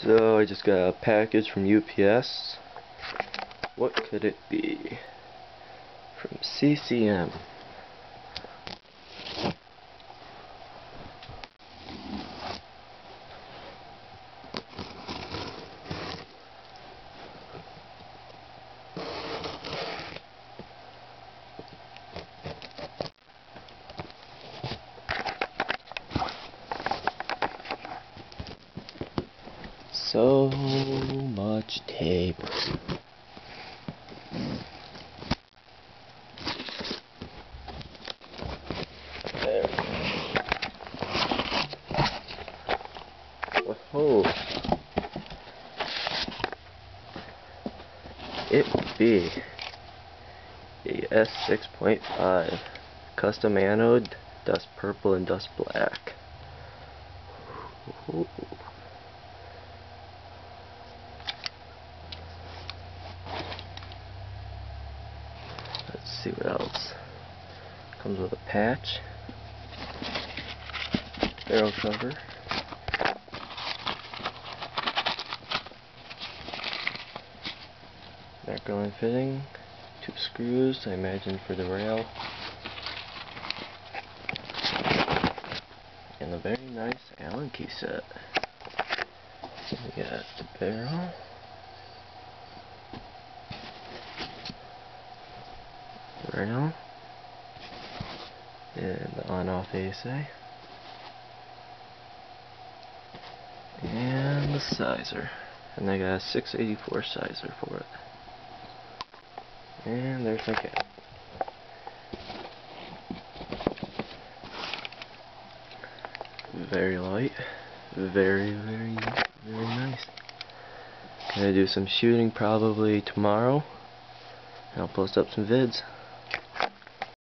So I just got a package from UPS. What could it be? From CCM. So much tape. There. Whoa. It would be a S6.5 custom anode, dust purple and dust black. Ooh. Let's see what else. Comes with a patch, barrel cover, Mercury fitting, 2 screws, I imagine for the rail, and a very nice Allen key set. We got the barrel, rail, and the on-off ASA, and the sizer. And I got a 684 sizer for it. And there's my cap. Very light. Very nice. Gonna do some shooting probably tomorrow. And I'll post up some vids.